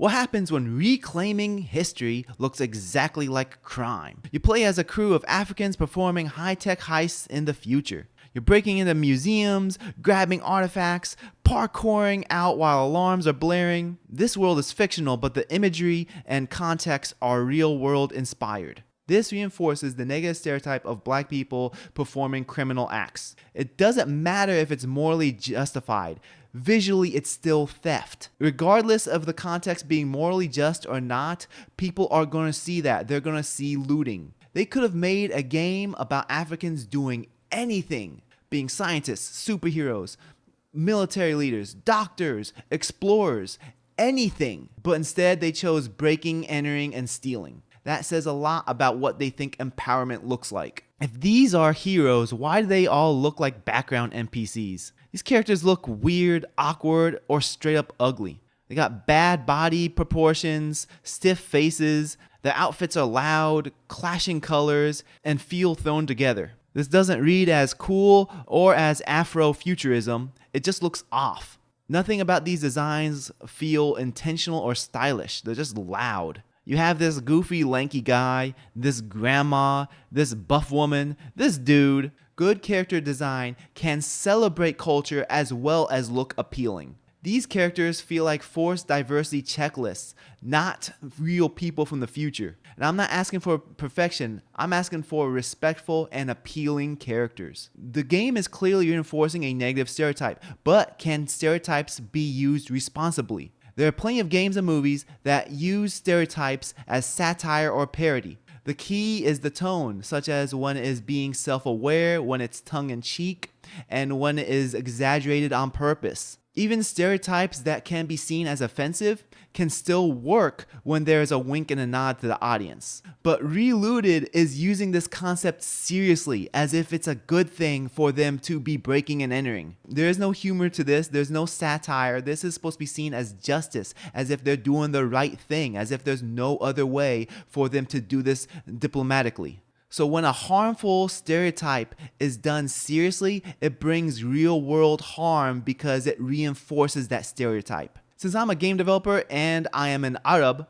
What happens when reclaiming history looks exactly like crime? You play as a crew of Africans performing high-tech heists in the future. You're breaking into museums, grabbing artifacts, parkouring out while alarms are blaring. This world is fictional, but the imagery and context are real-world inspired. This reinforces the negative stereotype of black people performing criminal acts. It doesn't matter if it's morally justified. Visually, it's still theft. Regardless of the context being morally just or not, people are going to see that. They're going to see looting. They could have made a game about Africans doing anything, being scientists, superheroes, military leaders, doctors, explorers, anything. But instead, they chose breaking, entering, and stealing. That says a lot about what they think empowerment looks like. If these are heroes, why do they all look like background NPCs? These characters look weird, awkward, or straight up ugly. They got bad body proportions, stiff faces, their outfits are loud, clashing colors, and feel thrown together. This doesn't read as cool or as Afrofuturism, it just looks off. Nothing about these designs feel intentional or stylish, they're just loud. You have this goofy lanky guy, this grandma, this buff woman, this dude. Good character design can celebrate culture as well as look appealing. These characters feel like forced diversity checklists, not real people from the future. And I'm not asking for perfection, I'm asking for respectful and appealing characters. The game is clearly reinforcing a negative stereotype, but can stereotypes be used responsibly? There are plenty of games and movies that use stereotypes as satire or parody. The key is the tone, such as when it is being self-aware, when it's tongue-in-cheek, and when it is exaggerated on purpose. Even stereotypes that can be seen as offensive can still work when there is a wink and a nod to the audience. But Relooted is using this concept seriously, as if it's a good thing for them to be breaking and entering. There is no humor to this, there's no satire. This is supposed to be seen as justice, as if they're doing the right thing, as if there's no other way for them to do this diplomatically. So when a harmful stereotype is done seriously, it brings real world harm because it reinforces that stereotype. Since I'm a game developer and I am an Arab,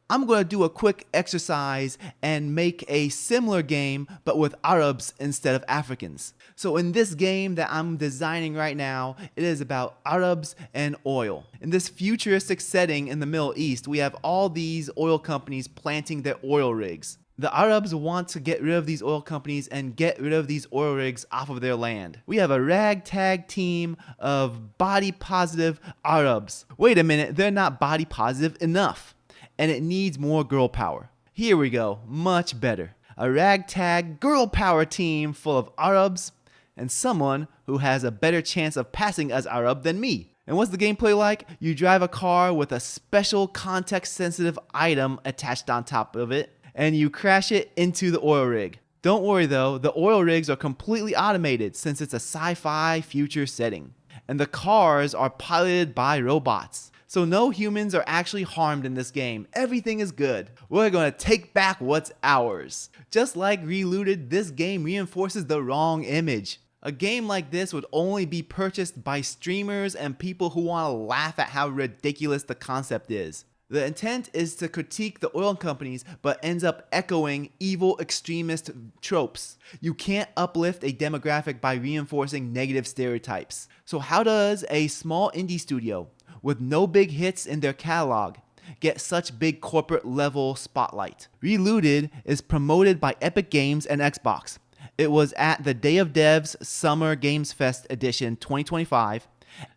I'm going to do a quick exercise and make a similar game but with Arabs instead of Africans. So in this game that I'm designing right now, it is about Arabs and oil. In this futuristic setting in the Middle East, we have all these oil companies planting their oil rigs. The Arabs want to get rid of these oil companies and get rid of these oil rigs off of their land. We have a ragtag team of body positive Arabs. Wait a minute, they're not body positive enough. And it needs more girl power. Here we go, much better. A ragtag girl power team full of Arabs and someone who has a better chance of passing as Arab than me. And what's the gameplay like? You drive a car with a special context sensitive item attached on top of it, and you crash it into the oil rig. Don't worry though, the oil rigs are completely automated since it's a sci-fi future setting. And the cars are piloted by robots. So no humans are actually harmed in this game. Everything is good. We're gonna take back what's ours. Just like Relooted, this game reinforces the wrong image. A game like this would only be purchased by streamers and people who want to laugh at how ridiculous the concept is. The intent is to critique the oil companies, but ends up echoing evil extremist tropes. You can't uplift a demographic by reinforcing negative stereotypes. So how does a small indie studio with no big hits in their catalog get such big corporate level spotlight? Relooted is promoted by Epic Games and Xbox. It was at the Day of Devs Summer Games Fest Edition 2025.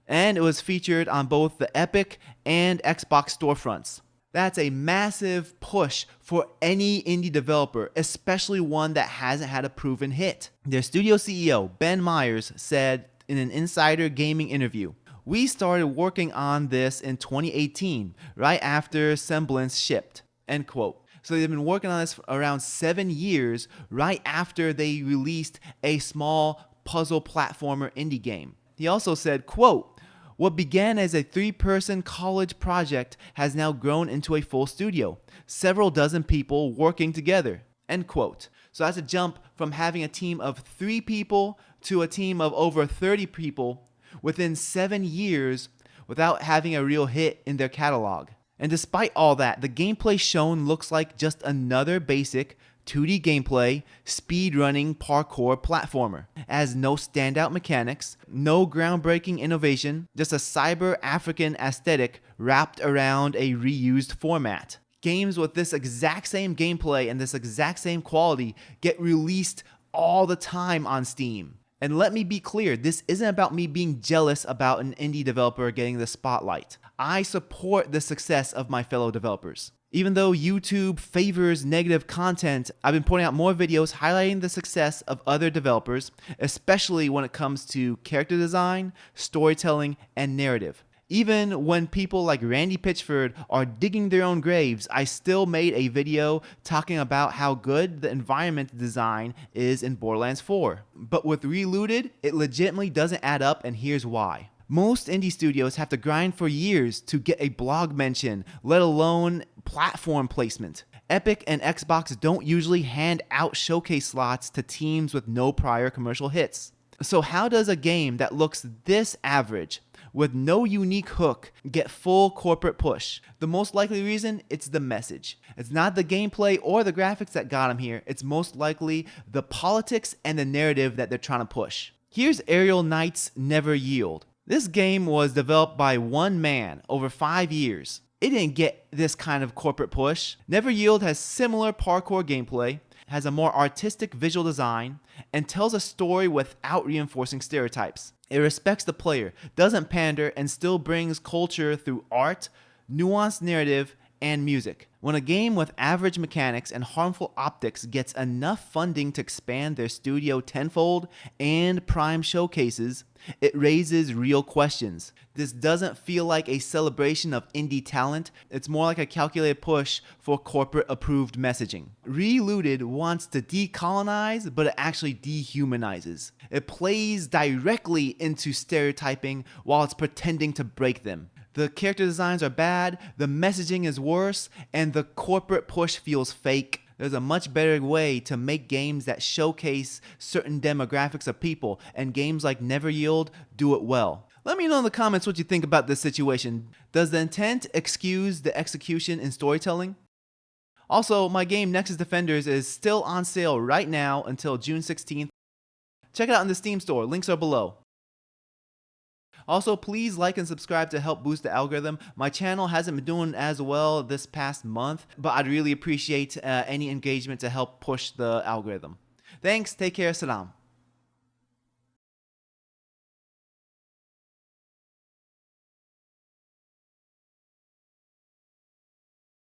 And it was featured on both the Epic and Xbox storefronts. That's a massive push for any indie developer, especially one that hasn't had a proven hit. Their studio CEO, Ben Myers, said in an Insider Gaming interview, "We started working on this in 2018, right after Semblance shipped." End quote. So they've been working on this for around 7 years, right after they released a small puzzle platformer indie game. He also said, quote, "What began as a 3-person college project has now grown into a full studio, several dozen people working together." End quote. So that's a jump from having a team of 3 people to a team of over 30 people within 7 years without having a real hit in their catalog. And despite all that, the gameplay shown looks like just another basic 2D gameplay, speedrunning parkour platformer. It has no standout mechanics, no groundbreaking innovation, just a cyber African aesthetic wrapped around a reused format. Games with this exact same gameplay and this exact same quality get released all the time on Steam. And let me be clear, this isn't about me being jealous about an indie developer getting the spotlight. I support the success of my fellow developers. Even though YouTube favors negative content, I've been pointing out more videos highlighting the success of other developers, especially when it comes to character design, storytelling, and narrative. Even when people like Randy Pitchford are digging their own graves, I still made a video talking about how good the environment design is in Borderlands 4. But with Relooted, it legitimately doesn't add up, and here's why. Most indie studios have to grind for years to get a blog mention, let alone platform placement. Epic and Xbox don't usually hand out showcase slots to teams with no prior commercial hits. So how does a game that looks this average, with no unique hook, get full corporate push? The most likely reason, it's the message. It's not the gameplay or the graphics that got them here. It's most likely the politics and the narrative that they're trying to push. Here's Aerial Knight's Never Yield. This game was developed by one man over 5 years. It didn't get this kind of corporate push. Never Yield has similar parkour gameplay, has a more artistic visual design, and tells a story without reinforcing stereotypes. It respects the player, doesn't pander, and still brings culture through art, nuanced narrative, and music. When a game with average mechanics and harmful optics gets enough funding to expand their studio tenfold and prime showcases, it raises real questions. This doesn't feel like a celebration of indie talent, it's more like a calculated push for corporate approved messaging. Relooted wants to decolonize, but it actually dehumanizes. It plays directly into stereotyping while it's pretending to break them. The character designs are bad, the messaging is worse, and the corporate push feels fake. There's a much better way to make games that showcase certain demographics of people, and games like Never Yield do it well. Let me know in the comments what you think about this situation. Does the intent excuse the execution in storytelling? Also, my game Nexus Defenders is still on sale right now until June 16th. Check it out in the Steam store, links are below. Also, please like and subscribe to help boost the algorithm. My channel hasn't been doing as well this past month, but I'd really appreciate any engagement to help push the algorithm. Thanks, take care, salam.